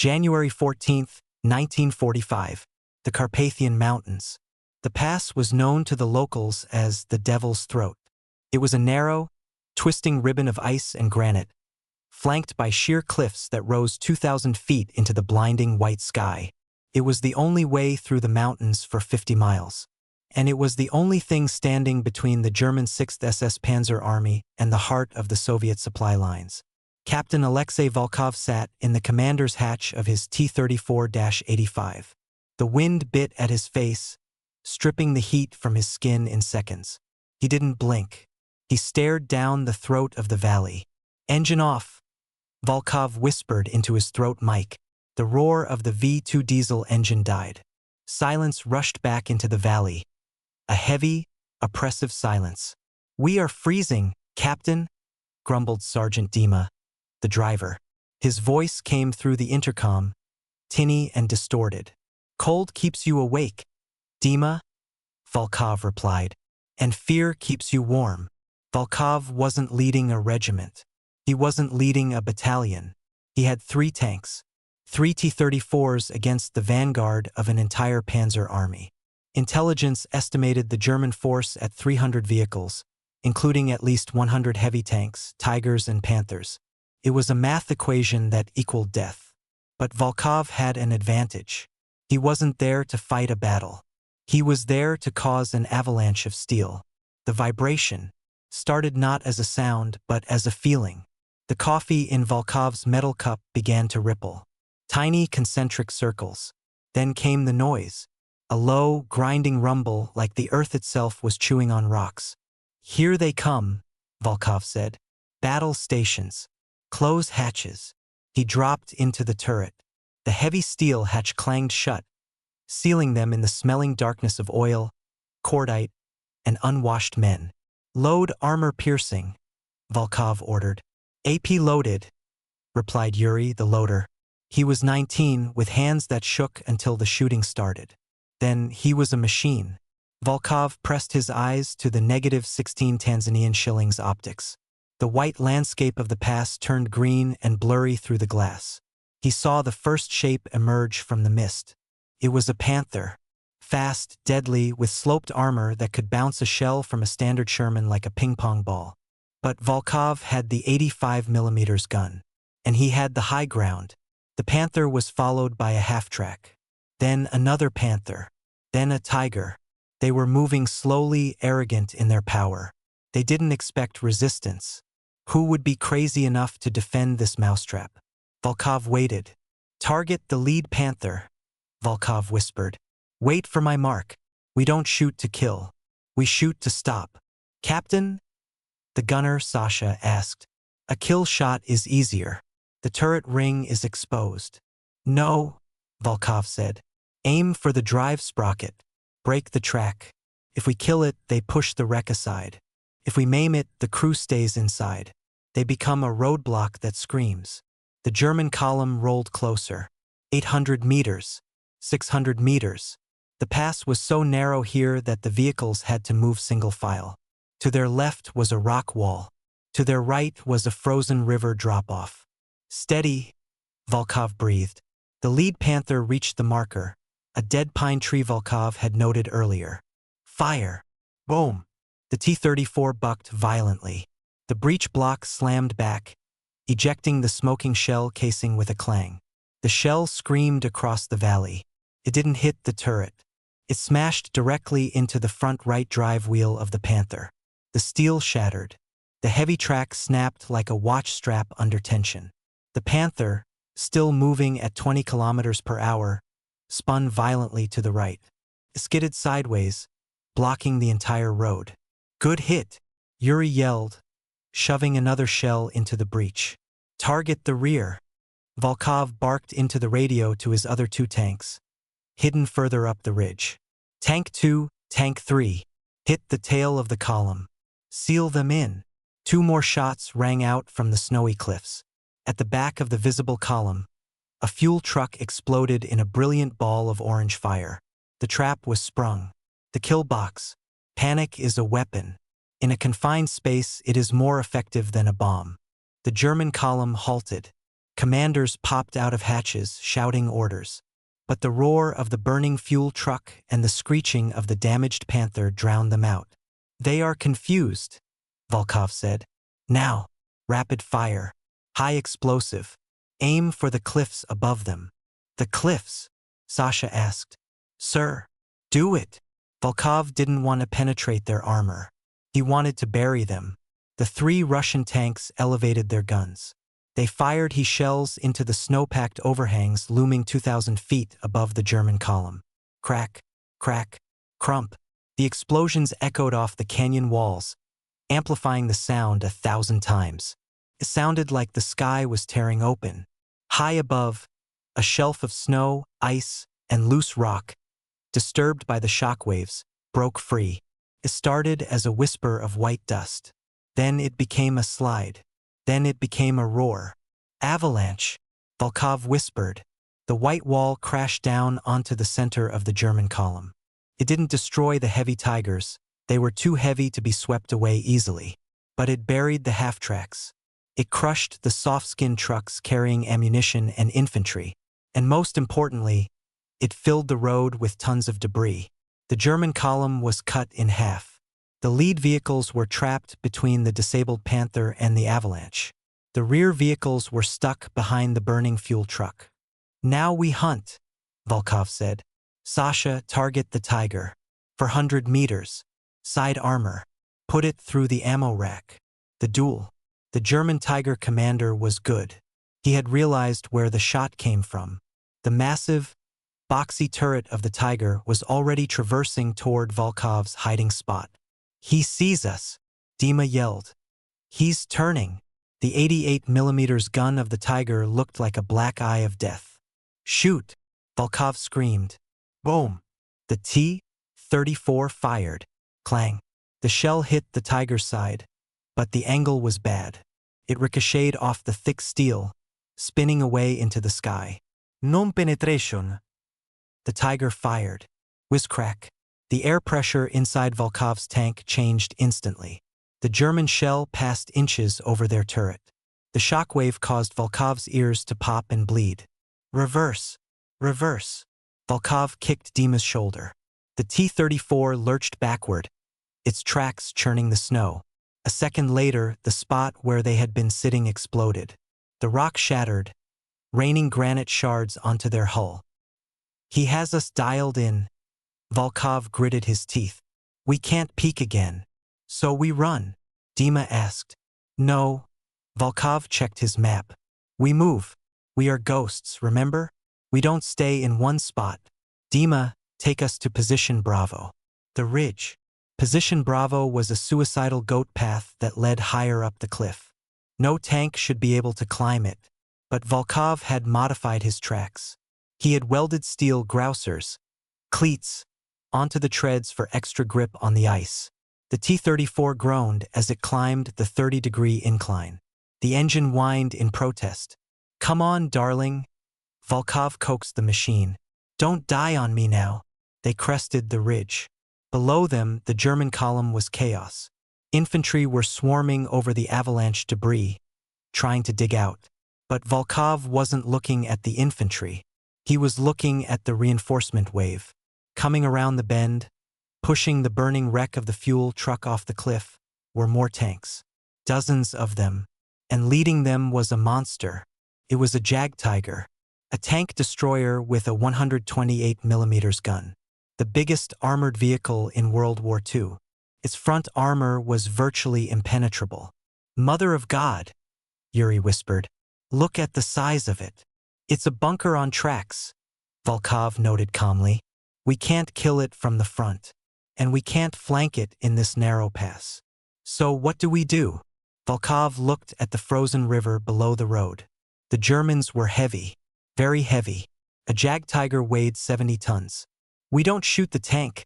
January 14, 1945. The Carpathian Mountains. The pass was known to the locals as the Devil's Throat. It was a narrow, twisting ribbon of ice and granite, flanked by sheer cliffs that rose 2,000 feet into the blinding white sky. It was the only way through the mountains for 50 miles. And it was the only thing standing between the German 6th SS Panzer Army and the heart of the Soviet supply lines. Captain Alexei Volkov sat in the commander's hatch of his T-34-85. The wind bit at his face, stripping the heat from his skin in seconds. He didn't blink. He stared down the throat of the valley. "Engine off," Volkov whispered into his throat mic. The roar of the V2 diesel engine died. Silence rushed back into the valley. A heavy, oppressive silence. "We are freezing, Captain," grumbled Sergeant Dima, the driver. His voice came through the intercom, tinny and distorted. "Cold keeps you awake, Dima," Volkov replied. "And fear keeps you warm." Volkov wasn't leading a regiment. He wasn't leading a battalion. He had 3 tanks, 3 T-34s against the vanguard of an entire panzer army. Intelligence estimated the German force at 300 vehicles, including at least 100 heavy tanks, Tigers and Panthers. It was a math equation that equaled death. But Volkov had an advantage. He wasn't there to fight a battle. He was there to cause an avalanche of steel. The vibration started not as a sound but as a feeling. The coffee in Volkov's metal cup began to ripple. Tiny concentric circles. Then came the noise. A low, grinding rumble like the earth itself was chewing on rocks. "Here they come," Volkov said. "Battle stations. Close hatches." He dropped into the turret. The heavy steel hatch clanged shut, sealing them in the smelling darkness of oil, cordite, and unwashed men. "Load armor-piercing," Volkov ordered. "AP loaded," replied Yuri, the loader. He was 19, with hands that shook until the shooting started. Then he was a machine. Volkov pressed his eyes to the -16 Tanzanian shillings optics. The white landscape of the pass turned green and blurry through the glass. He saw the first shape emerge from the mist. It was a panther. Fast, deadly, with sloped armor that could bounce a shell from a standard Sherman like a ping-pong ball. But Volkov had the 85mm gun. And he had the high ground. The panther was followed by a half-track. Then another panther. Then a tiger. They were moving slowly, arrogant in their power. They didn't expect resistance. Who would be crazy enough to defend this mousetrap? Volkov waited. "Target the lead panther," Volkov whispered. "Wait for my mark. We don't shoot to kill. We shoot to stop." "Captain?" the gunner, Sasha, asked. "A kill shot is easier. The turret ring is exposed." "No," Volkov said. "Aim for the drive sprocket. Break the track. If we kill it, they push the wreck aside. If we maim it, the crew stays inside. They become a roadblock that screams." The German column rolled closer. 800 meters. 600 meters. The pass was so narrow here that the vehicles had to move single file. To their left was a rock wall. To their right was a frozen river drop-off. "Steady," Volkov breathed. The lead panther reached the marker, a dead pine tree Volkov had noted earlier. "Fire!" Boom! The T-34 bucked violently. The breech block slammed back, ejecting the smoking shell casing with a clang. The shell screamed across the valley. It didn't hit the turret. It smashed directly into the front right drive wheel of the Panther. The steel shattered. The heavy track snapped like a watch strap under tension. The Panther, still moving at 20 kilometers per hour, spun violently to the right. It skidded sideways, blocking the entire road. "Good hit," Yuri yelled, shoving another shell into the breach. "Target the rear." Volkov barked into the radio to his other 2 tanks, hidden further up the ridge. "Tank 2, Tank 3, hit the tail of the column. Seal them in." 2 more shots rang out from the snowy cliffs. At the back of the visible column, a fuel truck exploded in a brilliant ball of orange fire. The trap was sprung. The kill box. Panic is a weapon. In a confined space, it is more effective than a bomb. The German column halted. Commanders popped out of hatches, shouting orders. But the roar of the burning fuel truck and the screeching of the damaged Panther drowned them out. They are confused, Volkov said. Now, rapid fire, high explosive. Aim for the cliffs above them. The cliffs? Sasha asked. Sir, do it. Volkov didn't want to penetrate their armor. He wanted to bury them. The 3 Russian tanks elevated their guns. They fired his shells into the snow-packed overhangs looming 2,000 feet above the German column. Crack, crack, crump. The explosions echoed off the canyon walls, amplifying the sound 1,000 times. It sounded like the sky was tearing open. High above, a shelf of snow, ice, and loose rock, disturbed by the shockwaves, broke free. It started as a whisper of white dust. Then it became a slide. Then it became a roar. Avalanche, Volkov whispered. The white wall crashed down onto the center of the German column. It didn't destroy the heavy Tigers. They were too heavy to be swept away easily. But it buried the half-tracks. It crushed the soft-skinned trucks carrying ammunition and infantry. And most importantly, it filled the road with tons of debris. The German column was cut in half. The lead vehicles were trapped between the disabled Panther and the Avalanche. The rear vehicles were stuck behind the burning fuel truck. Now we hunt, Volkov said. Sasha, target the Tiger. For 100 meters. Side armor. Put it through the ammo rack. The duel. The German Tiger commander was good. He had realized where the shot came from. The massive, boxy turret of the Tiger was already traversing toward Volkov's hiding spot. He sees us, Dima yelled. He's turning. The 88mm gun of the Tiger looked like a black eye of death. Shoot, Volkov screamed. Boom. The T-34 fired. Clang. The shell hit the Tiger's side, but the angle was bad. It ricocheted off the thick steel, spinning away into the sky. Non penetration. The Tiger fired. Whiz-crack. The air pressure inside Volkov's tank changed instantly. The German shell passed inches over their turret. The shockwave caused Volkov's ears to pop and bleed. Reverse. Reverse. Volkov kicked Dima's shoulder. The T-34 lurched backward, its tracks churning the snow. A second later, the spot where they had been sitting exploded. The rock shattered, raining granite shards onto their hull. He has us dialed in. Volkov gritted his teeth. We can't peek again. So we run? Dima asked. No. Volkov checked his map. We move. We are ghosts, remember? We don't stay in one spot. Dima, take us to Position Bravo. The ridge. Position Bravo was a suicidal goat path that led higher up the cliff. No tank should be able to climb it, but Volkov had modified his tracks. He had welded steel grousers, cleats, onto the treads for extra grip on the ice. The T-34 groaned as it climbed the 30-degree incline. The engine whined in protest. Come on, darling. Volkov coaxed the machine. Don't die on me now. They crested the ridge. Below them, the German column was chaos. Infantry were swarming over the avalanche debris, trying to dig out. But Volkov wasn't looking at the infantry. He was looking at the reinforcement wave. Coming around the bend, pushing the burning wreck of the fuel truck off the cliff, were more tanks. Dozens of them. And leading them was a monster. It was a Jagdtiger, a tank destroyer with a 128mm gun. The biggest armored vehicle in World War II. Its front armor was virtually impenetrable. Mother of God, Yuri whispered. Look at the size of it. It's a bunker on tracks, Volkov noted calmly. We can't kill it from the front, and we can't flank it in this narrow pass. So what do we do? Volkov looked at the frozen river below the road. The Germans were heavy, very heavy. A Jagdtiger weighed 70 tons. We don't shoot the tank,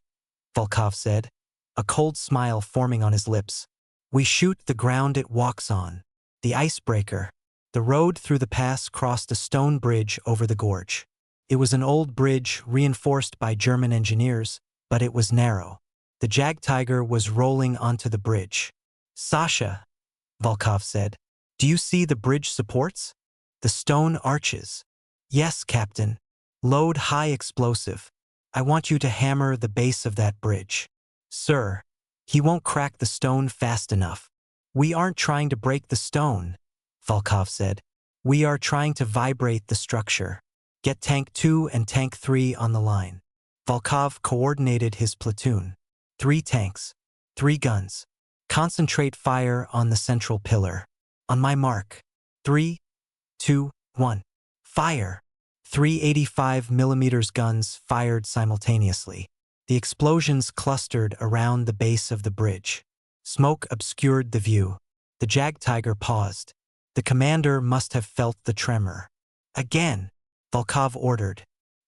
Volkov said, a cold smile forming on his lips. We shoot the ground it walks on, the icebreaker. The road through the pass crossed a stone bridge over the gorge. It was an old bridge reinforced by German engineers, but it was narrow. The Jagdtiger was rolling onto the bridge. Sasha, Volkov said, do you see the bridge supports? The stone arches. Yes, Captain. Load high explosive. I want you to hammer the base of that bridge. Sir, he won't crack the stone fast enough. We aren't trying to break the stone, Volkov said. We are trying to vibrate the structure. Get Tank 2 and Tank 3 on the line. Volkov coordinated his platoon. 3 tanks. 3 guns. Concentrate fire on the central pillar. On my mark. 3, 2, 1. Fire! 3 85mm guns fired simultaneously. The explosions clustered around the base of the bridge. Smoke obscured the view. The Jagdtiger paused. The commander must have felt the tremor. Again, Volkov ordered.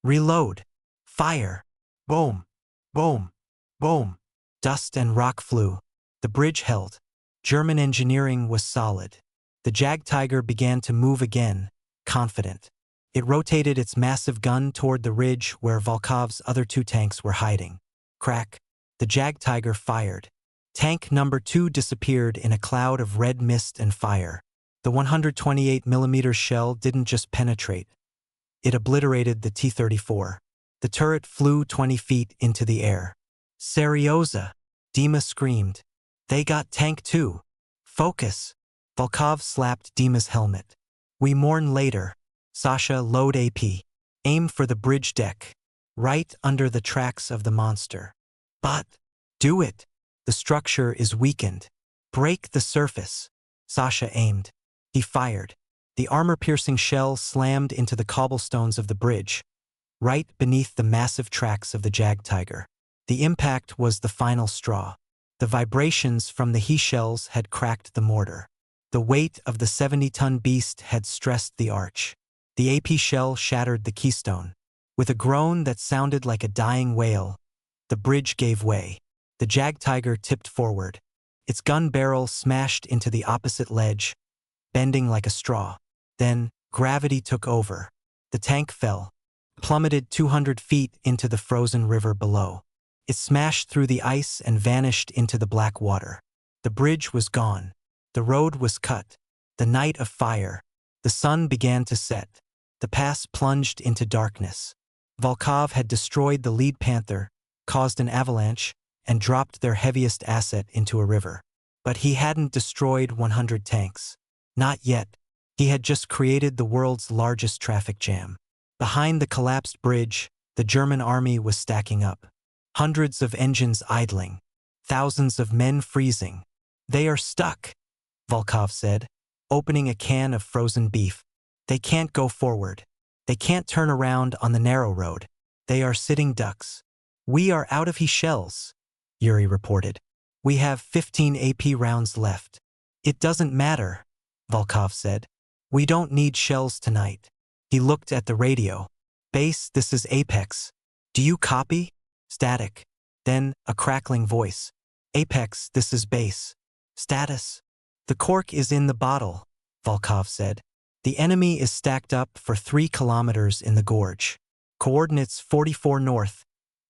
Reload. Fire. Boom. Boom. Boom. Dust and rock flew. The bridge held. German engineering was solid. The Jagdtiger began to move again, confident. It rotated its massive gun toward the ridge where Volkov's other 2 tanks were hiding. Crack. The Jagdtiger fired. Tank number 2 disappeared in a cloud of red mist and fire. The 128mm shell didn't just penetrate. It obliterated the T-34. The turret flew 20 feet into the air. Serioza! Dima screamed. They got Tank 2. Focus! Volkov slapped Dima's helmet. We mourn later. Sasha, load AP. Aim for the bridge deck. Right under the tracks of the monster. But, do it. The structure is weakened. Break the surface. Sasha aimed. He fired. The armor-piercing shell slammed into the cobblestones of the bridge, right beneath the massive tracks of the Jagdtiger. The impact was the final straw. The vibrations from the he shells had cracked the mortar. The weight of the 70-ton beast had stressed the arch. The AP shell shattered the keystone. With a groan that sounded like a dying wail, the bridge gave way. The Jagdtiger tipped forward. Its gun barrel smashed into the opposite ledge, bending like a straw. Then, gravity took over. The tank fell, plummeted 200 feet into the frozen river below. It smashed through the ice and vanished into the black water. The bridge was gone. The road was cut. The night of fire. The sun began to set. The pass plunged into darkness. Volkov had destroyed the lead Panther, caused an avalanche, and dropped their heaviest asset into a river. But he hadn't destroyed 100 tanks. Not yet. He had just created the world's largest traffic jam. Behind the collapsed bridge, the German army was stacking up. Hundreds of engines idling. Thousands of men freezing. They are stuck, Volkov said, opening a can of frozen beef. They can't go forward. They can't turn around on the narrow road. They are sitting ducks. We are out of he shells, Yuri reported. We have 15 AP rounds left. It doesn't matter, Volkov said. We don't need shells tonight. He looked at the radio. Base, this is Apex. Do you copy? Static. Then, a crackling voice. Apex, this is base. Status. The cork is in the bottle, Volkov said. The enemy is stacked up for 3 kilometers in the gorge. Coordinates 44 north,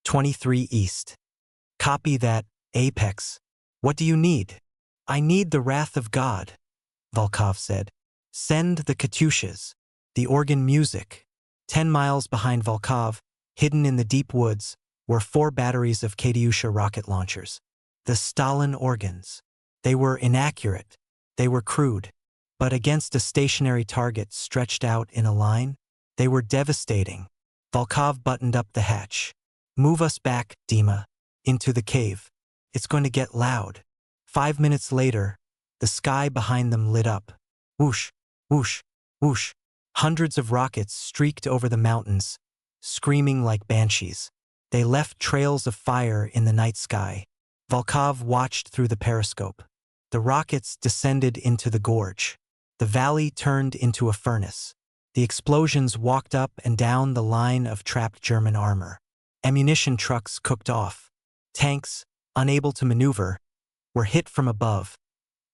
23 east. Copy that, Apex. What do you need? I need the wrath of God, Volkov said. Send the Katyushas. The organ music. 10 miles behind Volkov, hidden in the deep woods, were 4 batteries of Katyusha rocket launchers. The Stalin organs. They were inaccurate. They were crude. But against a stationary target stretched out in a line, they were devastating. Volkov buttoned up the hatch. Move us back, Dima, into the cave. It's going to get loud. 5 minutes later, the sky behind them lit up. Whoosh, whoosh, whoosh. Hundreds of rockets streaked over the mountains, screaming like banshees. They left trails of fire in the night sky. Volkov watched through the periscope. The rockets descended into the gorge. The valley turned into a furnace. The explosions walked up and down the line of trapped German armor. Ammunition trucks cooked off. Tanks, unable to maneuver, were hit from above,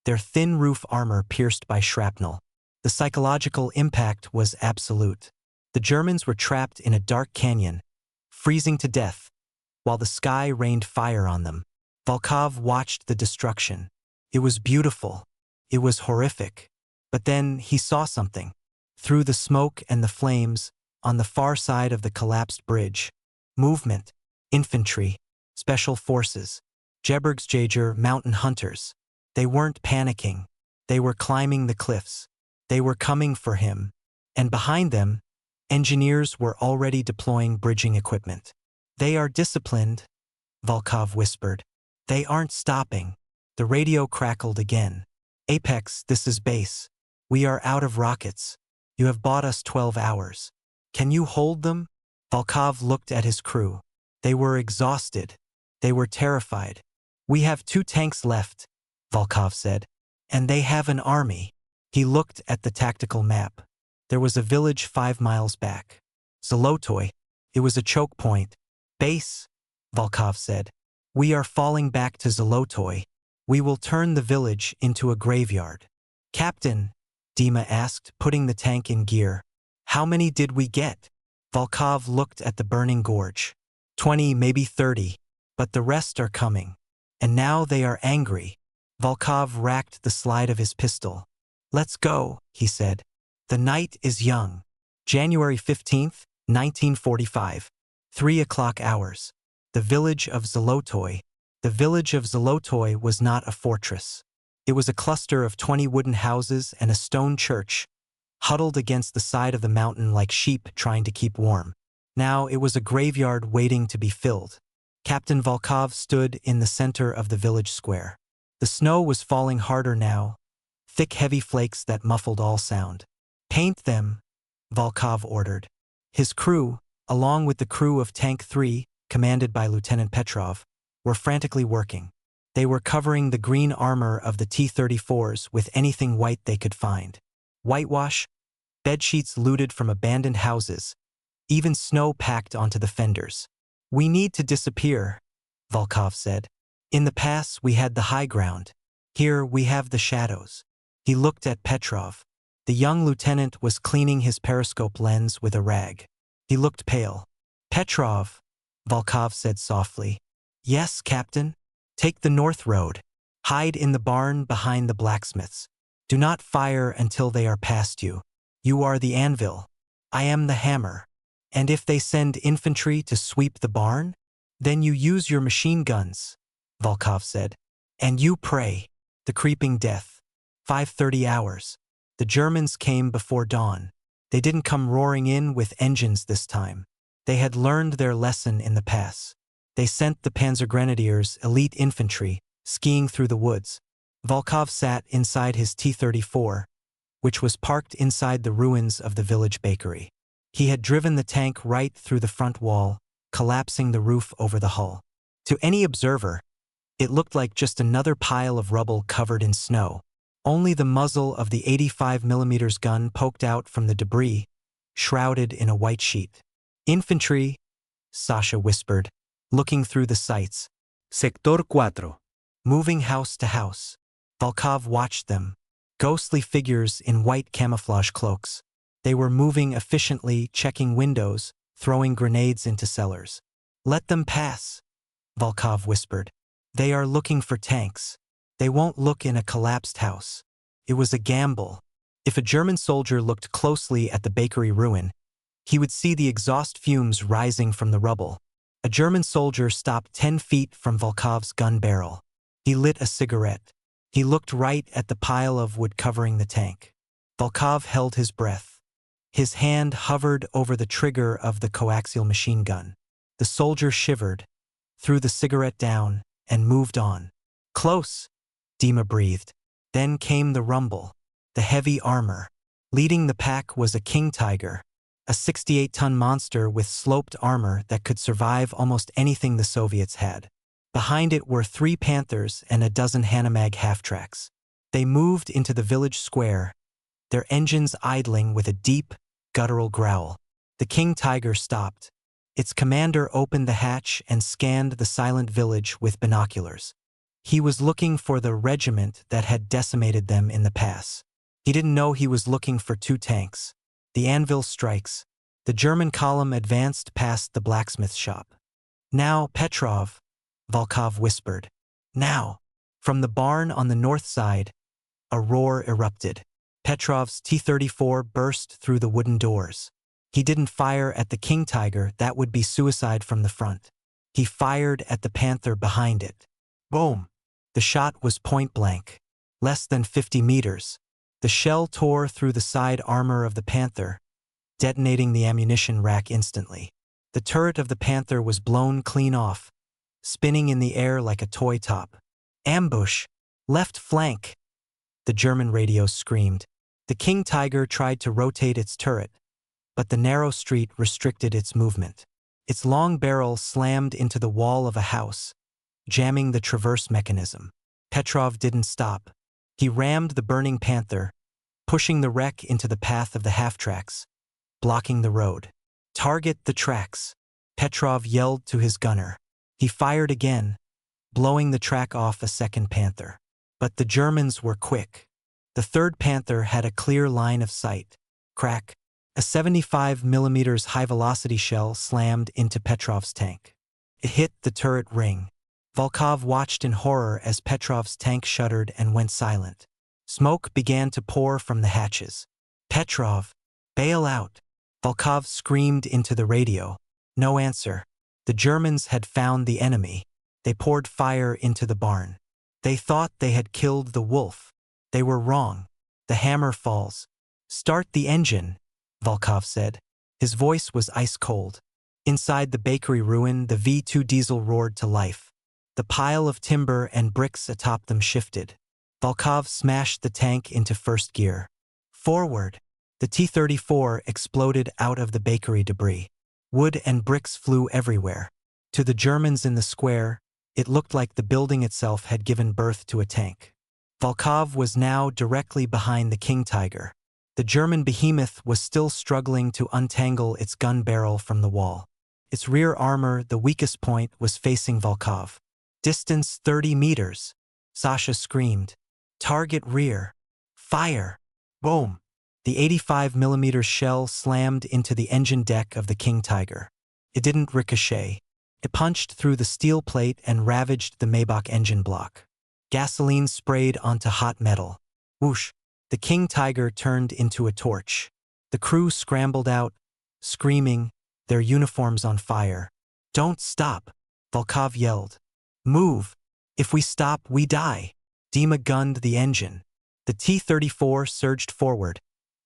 their thin roof armor pierced by shrapnel. The psychological impact was absolute. The Germans were trapped in a dark canyon, freezing to death, while the sky rained fire on them. Volkov watched the destruction. It was beautiful. It was horrific. But then he saw something. Through the smoke and the flames, on the far side of the collapsed bridge, movement, infantry, special forces, Gebirgsjäger mountain hunters. They weren't panicking. They were climbing the cliffs. They were coming for him. And behind them, engineers were already deploying bridging equipment. They are disciplined, Volkov whispered. They aren't stopping. The radio crackled again. Apex, this is base. We are out of rockets. You have bought us 12 hours. Can you hold them? Volkov looked at his crew. They were exhausted. They were terrified. We have 2 tanks left, Volkov said. And they have an army. He looked at the tactical map. There was a village 5 miles back. Zolotoy. It was a choke point. Base, Volkov said. We are falling back to Zolotoy. We will turn the village into a graveyard. Captain, Dima asked, putting the tank in gear. How many did we get? Volkov looked at the burning gorge. 20, maybe 30. But the rest are coming. And now they are angry. Volkov racked the slide of his pistol. Let's go, he said. The night is young. January 15th, 1945. 3 o'clock hours. The village of Zolotoy. The village of Zolotoy was not a fortress. It was a cluster of 20 wooden houses and a stone church, huddled against the side of the mountain like sheep trying to keep warm. Now it was a graveyard waiting to be filled. Captain Volkov stood in the center of the village square. The snow was falling harder now, thick heavy flakes that muffled all sound. Paint them, Volkov ordered. His crew, along with the crew of Tank 3, commanded by Lieutenant Petrov, were frantically working. They were covering the green armor of the T-34s with anything white they could find. Whitewash, bedsheets looted from abandoned houses, even snow packed onto the fenders. We need to disappear, Volkov said. In the pass we had the high ground. Here we have the shadows. He looked at Petrov. The young lieutenant was cleaning his periscope lens with a rag. He looked pale. Petrov, Volkov said softly. Yes, Captain. Take the north road. Hide in the barn behind the blacksmiths. Do not fire until they are past you. You are the anvil. I am the hammer. And if they send infantry to sweep the barn, then you use your machine guns, Volkov said. And you pray. The creeping death. 5:30 hours. The Germans came before dawn. They didn't come roaring in with engines this time. They had learned their lesson in the pass. They sent the Panzergrenadiers, elite infantry, skiing through the woods. Volkov sat inside his T-34, which was parked inside the ruins of the village bakery. He had driven the tank right through the front wall, collapsing the roof over the hull. To any observer, it looked like just another pile of rubble covered in snow. Only the muzzle of the 85mm gun poked out from the debris, shrouded in a white sheet. Infantry, Sasha whispered, looking through the sights. Sector 4. Moving house to house. Volkov watched them. Ghostly figures in white camouflage cloaks. They were moving efficiently, checking windows, throwing grenades into cellars. Let them pass, Volkov whispered. They are looking for tanks. They won't look in a collapsed house. It was a gamble. If a German soldier looked closely at the bakery ruin, he would see the exhaust fumes rising from the rubble. A German soldier stopped 10 feet from Volkov's gun barrel. He lit a cigarette. He looked right at the pile of wood covering the tank. Volkov held his breath. His hand hovered over the trigger of the coaxial machine gun. The soldier shivered, threw the cigarette down, and moved on. Close, Dima breathed. Then came the rumble, the heavy armor. Leading the pack was a king tiger, a 68-ton monster with sloped armor that could survive almost anything the Soviets had. Behind it were 3 Panthers and a dozen Hanomag half-tracks. They moved into the village square, their engines idling with a deep, guttural growl. The king tiger stopped. Its commander opened the hatch and scanned the silent village with binoculars. He was looking for the regiment that had decimated them in the pass. He didn't know he was looking for 2 tanks. The anvil strikes. The German column advanced past the blacksmith shop. Now, Petrov, Volkov whispered. Now. From the barn on the north side, a roar erupted. Petrov's T-34 burst through the wooden doors. He didn't fire at the King Tiger, that would be suicide from the front. He fired at the Panther behind it. Boom! The shot was point blank. Less than 50 meters. The shell tore through the side armor of the Panther, detonating the ammunition rack instantly. The turret of the Panther was blown clean off, spinning in the air like a toy top. Ambush! Left flank! The German radio screamed. The King Tiger tried to rotate its turret, but the narrow street restricted its movement. Its long barrel slammed into the wall of a house, jamming the traverse mechanism. Petrov didn't stop. He rammed the burning Panther, pushing the wreck into the path of the half-tracks, blocking the road. Target the tracks, Petrov yelled to his gunner. He fired again, blowing the track off a second Panther. But the Germans were quick. The third Panther had a clear line of sight. Crack! A 75mm high-velocity shell slammed into Petrov's tank. It hit the turret ring. Volkov watched in horror as Petrov's tank shuddered and went silent. Smoke began to pour from the hatches. Petrov, bail out! Volkov screamed into the radio. No answer. The Germans had found the enemy. They poured fire into the barn. They thought they had killed the wolf. They were wrong. The hammer falls. Start the engine, Volkov said. His voice was ice cold. Inside the bakery ruin, the V2 diesel roared to life. The pile of timber and bricks atop them shifted. Volkov smashed the tank into first gear. Forward! The T-34 exploded out of the bakery debris. Wood and bricks flew everywhere. To the Germans in the square, it looked like the building itself had given birth to a tank. Volkov was now directly behind the King Tiger. The German behemoth was still struggling to untangle its gun barrel from the wall. Its rear armor, the weakest point, was facing Volkov. Distance 30 meters. Sasha screamed. Target rear. Fire! Boom! The 85mm shell slammed into the engine deck of the King Tiger. It didn't ricochet. It punched through the steel plate and ravaged the Maybach engine block. Gasoline sprayed onto hot metal. Whoosh! The King Tiger turned into a torch. The crew scrambled out, screaming, their uniforms on fire. Don't stop! Volkov yelled. Move! If we stop, we die! Dima gunned the engine. The T-34 surged forward,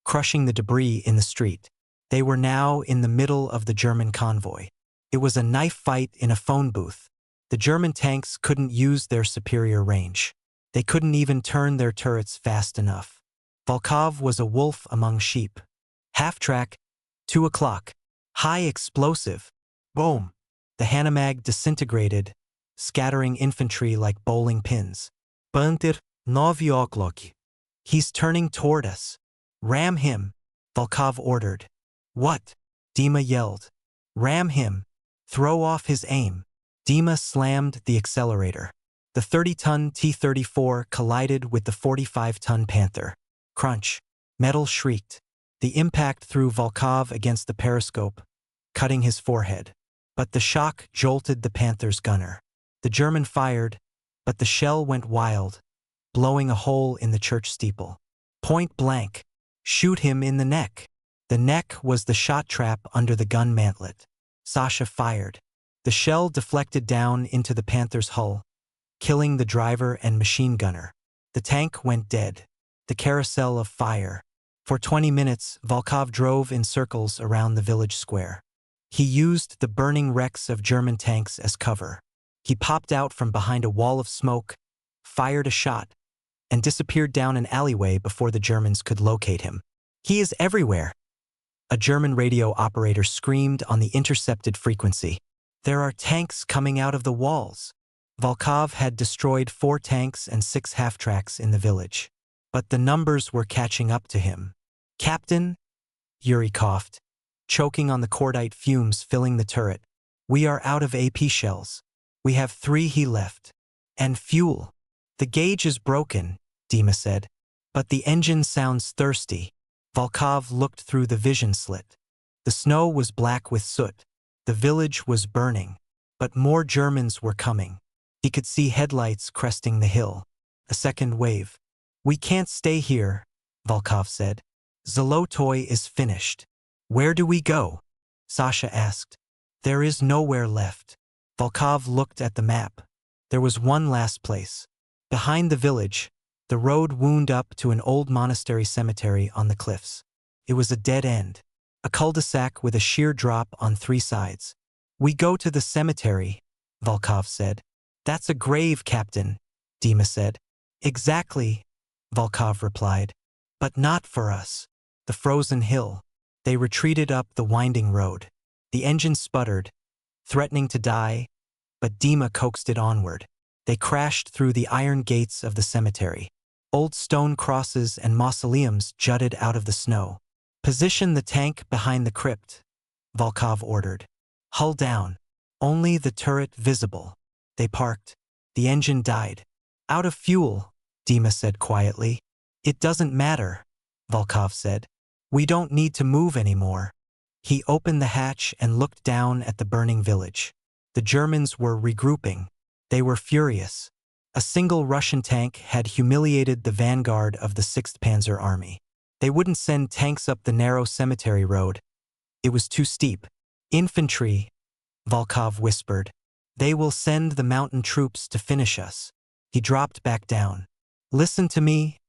crushing the debris in the street. They were now in the middle of the German convoy. It was a knife fight in a phone booth. The German tanks couldn't use their superior range. They couldn't even turn their turrets fast enough. Volkov was a wolf among sheep. Half-track, 2 o'clock. High explosive. Boom! The Hanomag disintegrated, scattering infantry like bowling pins. Bunter, novi oklok. He's turning toward us. Ram him, Volkov ordered. What? Dima yelled. Ram him. Throw off his aim. Dima slammed the accelerator. The 30-ton T-34 collided with the 45-ton Panther. Crunch. Metal shrieked. The impact threw Volkov against the periscope, cutting his forehead. But the shock jolted the Panther's gunner. The German fired, but the shell went wild, blowing a hole in the church steeple. Point blank. Shoot him in the neck. The neck was the shot trap under the gun mantlet. Sasha fired. The shell deflected down into the Panther's hull, killing the driver and machine gunner. The tank went dead. The carousel of fire. For 20 minutes, Volkov drove in circles around the village square. He used the burning wrecks of German tanks as cover. He popped out from behind a wall of smoke, fired a shot, and disappeared down an alleyway before the Germans could locate him. He is everywhere! A German radio operator screamed on the intercepted frequency. There are tanks coming out of the walls. Volkov had destroyed 4 tanks and 6 half-tracks in the village. But the numbers were catching up to him. Captain, Yuri coughed, choking on the cordite fumes filling the turret. We are out of AP shells. We have 3 he left. And fuel. The gauge is broken, Dima said. But the engine sounds thirsty. Volkov looked through the vision slit. The snow was black with soot. The village was burning. But more Germans were coming. He could see headlights cresting the hill. A second wave. We can't stay here, Volkov said. Zolotoy is finished. Where do we go? Sasha asked. There is nowhere left. Volkov looked at the map. There was one last place. Behind the village, the road wound up to an old monastery cemetery on the cliffs. It was a dead end, a cul-de-sac with a sheer drop on 3 sides. We go to the cemetery, Volkov said. That's a grave, Captain, Dima said. Exactly, Volkov replied. But not for us. The frozen hill. They retreated up the winding road. The engine sputtered, threatening to die, but Dima coaxed it onward. They crashed through the iron gates of the cemetery. Old stone crosses and mausoleums jutted out of the snow. Position the tank behind the crypt, Volkov ordered. Hull down. Only the turret visible. They parked. The engine died. Out of fuel, Dima said quietly. It doesn't matter, Volkov said. We don't need to move anymore. He opened the hatch and looked down at the burning village. The Germans were regrouping. They were furious. A single Russian tank had humiliated the vanguard of the 6th Panzer Army. They wouldn't send tanks up the narrow cemetery road. It was too steep. Infantry, Volkov whispered. They will send the mountain troops to finish us. He dropped back down. Listen to me,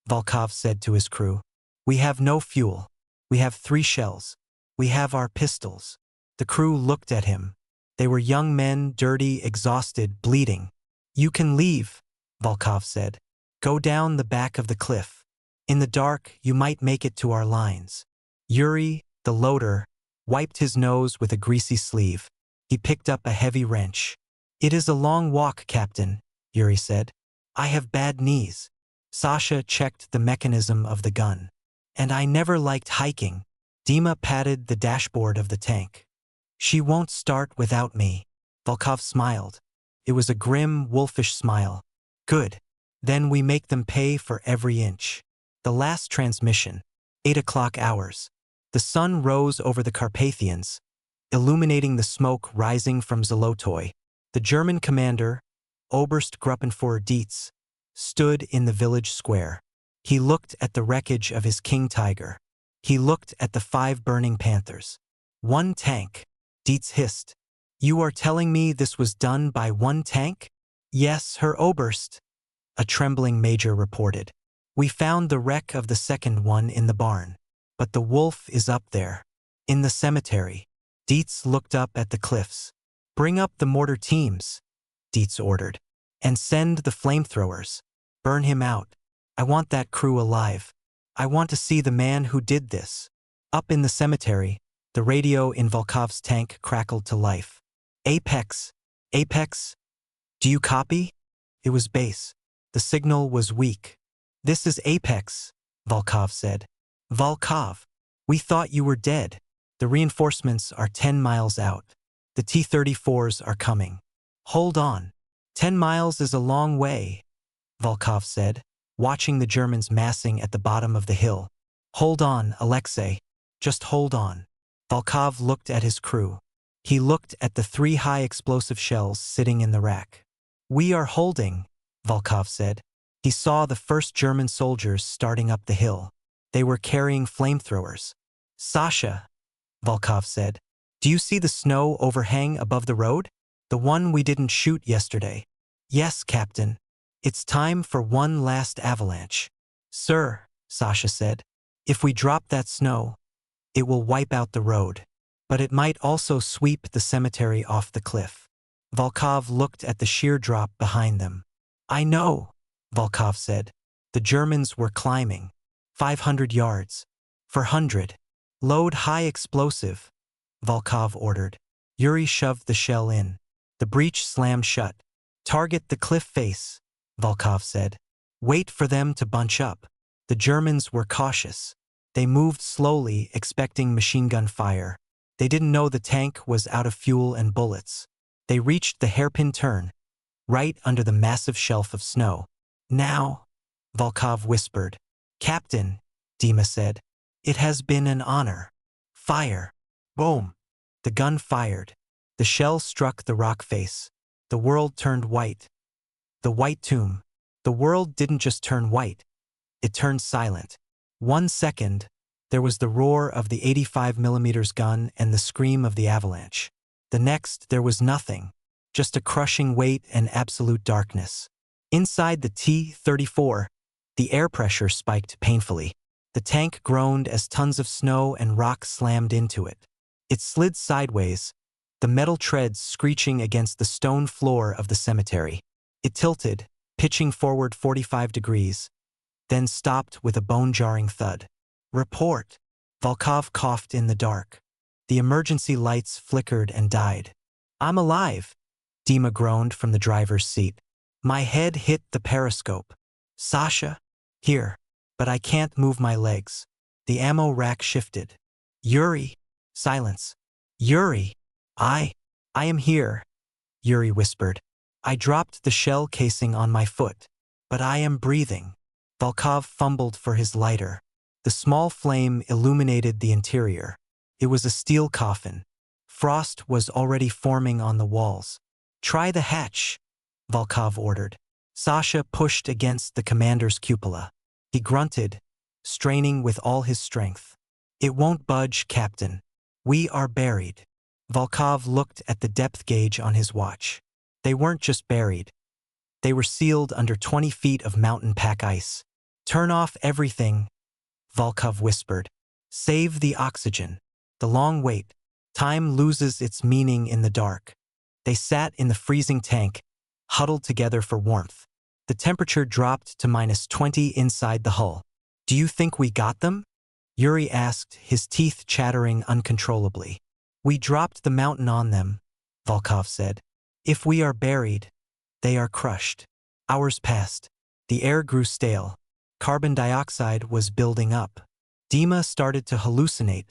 Volkov said to his crew. We have no fuel. We have 3 shells. We have our pistols. The crew looked at him. They were young men, dirty, exhausted, bleeding. You can leave, Volkov said. Go down the back of the cliff. In the dark, you might make it to our lines. Yuri, the loader, wiped his nose with a greasy sleeve. He picked up a heavy wrench. It is a long walk, Captain, Yuri said. I have bad knees. Sasha checked the mechanism of the gun. And I never liked hiking. Dima patted the dashboard of the tank. She won't start without me. Volkov smiled. It was a grim, wolfish smile. Good. Then we make them pay for every inch. The last transmission. 8 o'clock hours. The sun rose over the Carpathians, illuminating the smoke rising from Zolotoy. The German commander, Oberst Gruppenführer Dietz, stood in the village square. He looked at the wreckage of his King Tiger. He looked at the 5 burning Panthers. 1 tank, Dietz hissed. You are telling me this was done by 1 tank? Yes, Herr Oberst, a trembling major reported. We found the wreck of the 2nd one in the barn. But the wolf is up there. In the cemetery. Dietz looked up at the cliffs. Bring up the mortar teams, Dietz ordered. And send the flamethrowers. Burn him out. I want that crew alive. I want to see the man who did this. Up in the cemetery, the radio in Volkov's tank crackled to life. Apex. Apex. Do you copy? It was base. The signal was weak. This is Apex, Volkov said. Volkov, we thought you were dead. The reinforcements are 10 miles out. The T-34s are coming. Hold on. 10 miles is a long way, Volkov said, watching the Germans massing at the bottom of the hill. Hold on, Alexei. Just hold on. Volkov looked at his crew. He looked at the 3 high explosive shells sitting in the rack. We are holding, Volkov said. He saw the first German soldiers starting up the hill. They were carrying flamethrowers. Sasha, Volkov said, do you see the snow overhang above the road? The one we didn't shoot yesterday. Yes, Captain. It's time for one last avalanche. Sir, Sasha said, if we drop that snow, it will wipe out the road. But it might also sweep the cemetery off the cliff. Volkov looked at the sheer drop behind them. I know, Volkov said. The Germans were climbing. 500 yards. 400. Load high explosive, Volkov ordered. Yuri shoved the shell in. The breech slammed shut. Target the cliff face, Volkov said. Wait for them to bunch up. The Germans were cautious. They moved slowly, expecting machine gun fire. They didn't know the tank was out of fuel and bullets. They reached the hairpin turn, right under the massive shelf of snow. Now, Volkov whispered. Captain, Dima said. It has been an honor. Fire. Boom. The gun fired. The shell struck the rock face. The world turned white. The white tomb. The world didn't just turn white. It turned silent. 1 second, there was the roar of the 85mm gun and the scream of the avalanche. The next, there was nothing, just a crushing weight and absolute darkness. Inside the T-34, the air pressure spiked painfully. The tank groaned as tons of snow and rock slammed into it. It slid sideways, the metal treads screeching against the stone floor of the cemetery. It tilted, pitching forward 45 degrees, then stopped with a bone-jarring thud. "Report," Volkov coughed in the dark. The emergency lights flickered and died. "I'm alive," Dima groaned from the driver's seat. "My head hit the periscope. Sasha? Here. But I can't move my legs." The ammo rack shifted. "Yuri?" Silence. "Yuri! I am here," Yuri whispered. "I dropped the shell casing on my foot. But I am breathing." Volkov fumbled for his lighter. The small flame illuminated the interior. It was a steel coffin. Frost was already forming on the walls. "Try the hatch," Volkov ordered. Sasha pushed against the commander's cupola. He grunted, straining with all his strength. "It won't budge, Captain. We are buried." Volkov looked at the depth gauge on his watch. They weren't just buried. They were sealed under 20 feet of mountain pack ice. "Turn off everything," Volkov whispered. "Save the oxygen." The long wait. Time loses its meaning in the dark. They sat in the freezing tank, huddled together for warmth. The temperature dropped to -20 inside the hull. "Do you think we got them?" Yuri asked, his teeth chattering uncontrollably. "We dropped the mountain on them," Volkov said. "If we are buried, they are crushed." Hours passed. The air grew stale. Carbon dioxide was building up. Dima started to hallucinate,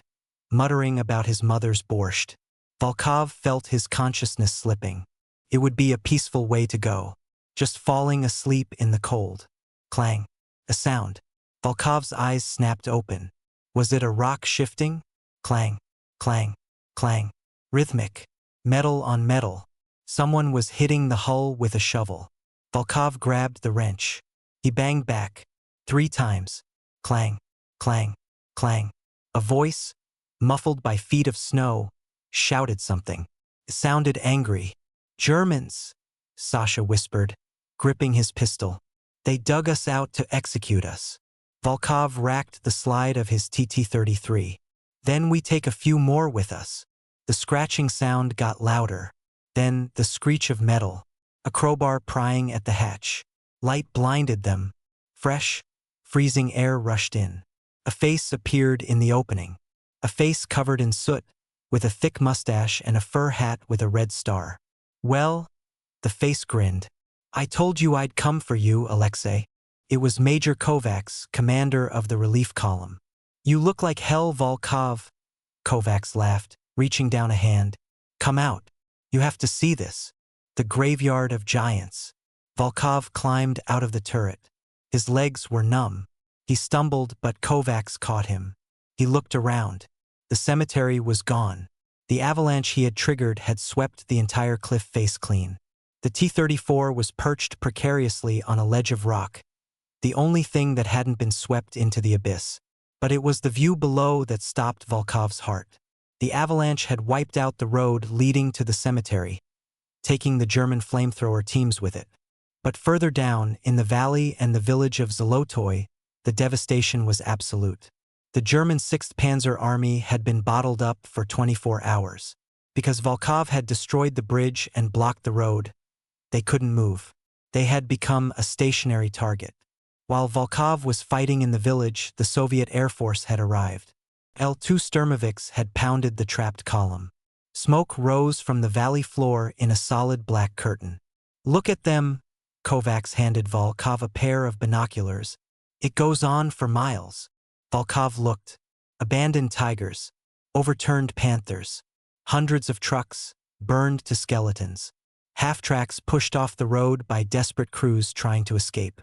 muttering about his mother's borscht. Volkov felt his consciousness slipping. It would be a peaceful way to go. Just falling asleep in the cold. Clang. A sound. Volkov's eyes snapped open. Was it a rock shifting? Clang. Clang. Clang. Rhythmic. Metal on metal. Someone was hitting the hull with a shovel. Volkov grabbed the wrench. He banged back. 3 times. Clang. Clang. Clang. A voice, muffled by feet of snow, shouted something. It sounded angry. "Germans," Sasha whispered, gripping his pistol. "They dug us out to execute us." Volkov racked the slide of his TT-33. "Then we take a few more with us." The scratching sound got louder. Then the screech of metal, a crowbar prying at the hatch. Light blinded them. Fresh, freezing air rushed in. A face appeared in the opening. A face covered in soot, with a thick mustache and a fur hat with a red star. "Well," the face grinned. "I told you I'd come for you, Alexei." It was Major Kovacs, commander of the relief column. "You look like hell, Volkov," Kovacs laughed, reaching down a hand. "Come out. You have to see this. The graveyard of giants." Volkov climbed out of the turret. His legs were numb. He stumbled, but Kovacs caught him. He looked around. The cemetery was gone. The avalanche he had triggered had swept the entire cliff face clean. The T-34 was perched precariously on a ledge of rock, the only thing that hadn't been swept into the abyss. But it was the view below that stopped Volkov's heart. The avalanche had wiped out the road leading to the cemetery, taking the German flamethrower teams with it. But further down, in the valley and the village of Zolotoy, the devastation was absolute. The German 6th Panzer Army had been bottled up for 24 hours. Because Volkov had destroyed the bridge and blocked the road, they couldn't move. They had become a stationary target. While Volkov was fighting in the village, the Soviet Air Force had arrived. L-2 Sturmoviks had pounded the trapped column. Smoke rose from the valley floor in a solid black curtain. "Look at them," Kovacs handed Volkov a pair of binoculars. "It goes on for miles." Volkov looked. Abandoned tigers, overturned panthers, hundreds of trucks, burned to skeletons. Half-tracks pushed off the road by desperate crews trying to escape.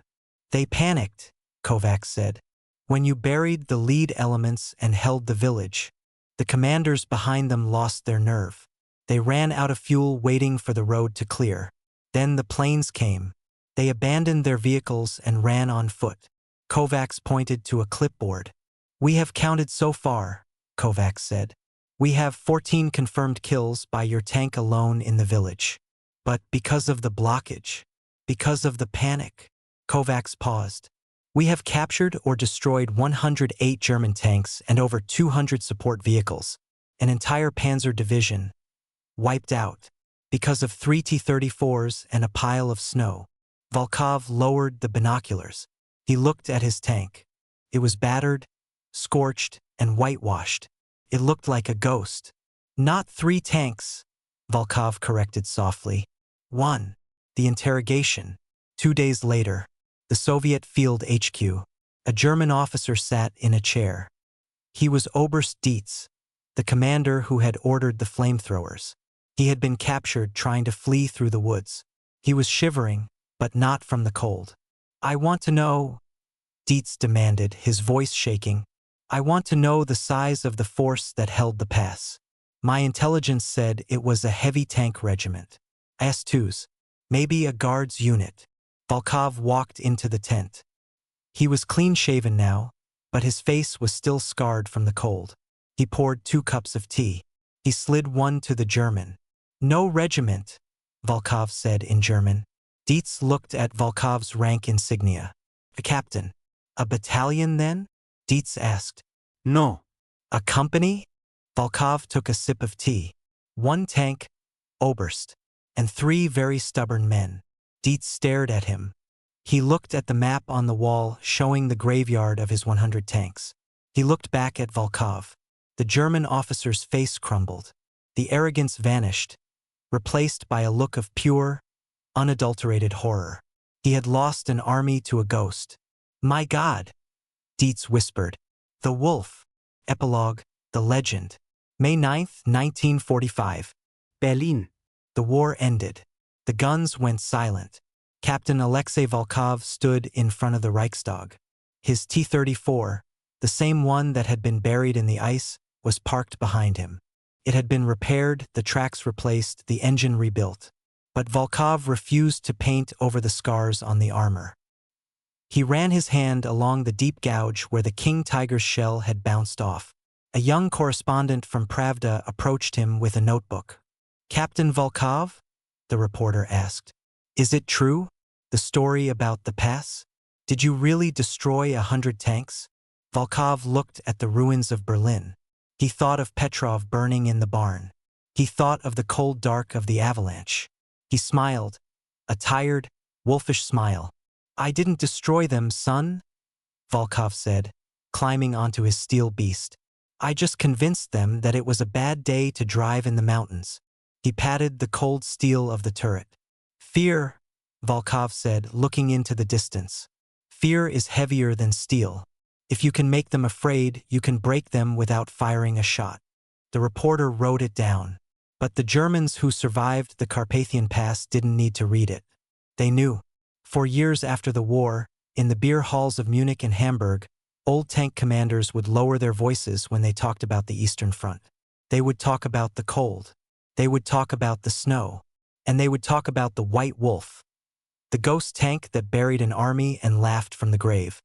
"They panicked," Kovacs said. "When you buried the lead elements and held the village, the commanders behind them lost their nerve. They ran out of fuel waiting for the road to clear. Then the planes came. They abandoned their vehicles and ran on foot." Kovacs pointed to a clipboard. We have counted so far, Kovacs said. We have 14 confirmed kills by your tank alone in the village. But because of the blockage, because of the panic, Kovacs paused. We have captured or destroyed 108 German tanks and over 200 support vehicles, an entire panzer division, wiped out, because of 3 T-34s and a pile of snow. Volkov lowered the binoculars. He looked at his tank. It was battered, scorched, and whitewashed. It looked like a ghost. Not 3 tanks, Volkov corrected softly. 1. The interrogation. 2 days later, the Soviet Field HQ. A German officer sat in a chair. He was Oberst Dietz, the commander who had ordered the flamethrowers. He had been captured trying to flee through the woods. He was shivering, but not from the cold. I want to know, Dietz demanded, his voice shaking. I want to know the size of the force that held the pass. My intelligence said it was a heavy tank regiment. S2s, maybe a guards unit. Volkov walked into the tent. He was clean-shaven now, but his face was still scarred from the cold. He poured 2 cups of tea. He slid one to the German. No regiment, Volkov said in German. Dietz looked at Volkov's rank insignia. A captain. A battalion then? Dietz asked. No. A company? Volkov took a sip of tea. 1 tank, Oberst, and 3 very stubborn men. Dietz stared at him. He looked at the map on the wall showing the graveyard of his 100 tanks. He looked back at Volkov. The German officer's face crumbled. The arrogance vanished, replaced by a look of pure, unadulterated horror. He had lost an army to a ghost. My God, Dietz whispered. The Wolf. Epilogue, the legend. May 9, 1945. Berlin. The war ended. The guns went silent. Captain Alexei Volkov stood in front of the Reichstag. His T-34, the same one that had been buried in the ice, was parked behind him. It had been repaired, the tracks replaced, the engine rebuilt. But Volkov refused to paint over the scars on the armor. He ran his hand along the deep gouge where the King Tiger's shell had bounced off. A young correspondent from Pravda approached him with a notebook. Captain Volkov? The reporter asked. Is it true? The story about the pass? Did you really destroy 100 tanks? Volkov looked at the ruins of Berlin. He thought of Petrov burning in the barn. He thought of the cold dark of the avalanche. He smiled, a tired, wolfish smile. I didn't destroy them, son, Volkov said, climbing onto his steel beast. I just convinced them that it was a bad day to drive in the mountains. He patted the cold steel of the turret. Fear, Volkov said, looking into the distance. Fear is heavier than steel. If you can make them afraid, you can break them without firing a shot. The reporter wrote it down. But the Germans who survived the Carpathian Pass didn't need to read it. They knew. For years after the war, in the beer halls of Munich and Hamburg, old tank commanders would lower their voices when they talked about the Eastern Front. They would talk about the cold. They would talk about the snow. And they would talk about the White Wolf, the ghost tank that buried an army and laughed from the grave.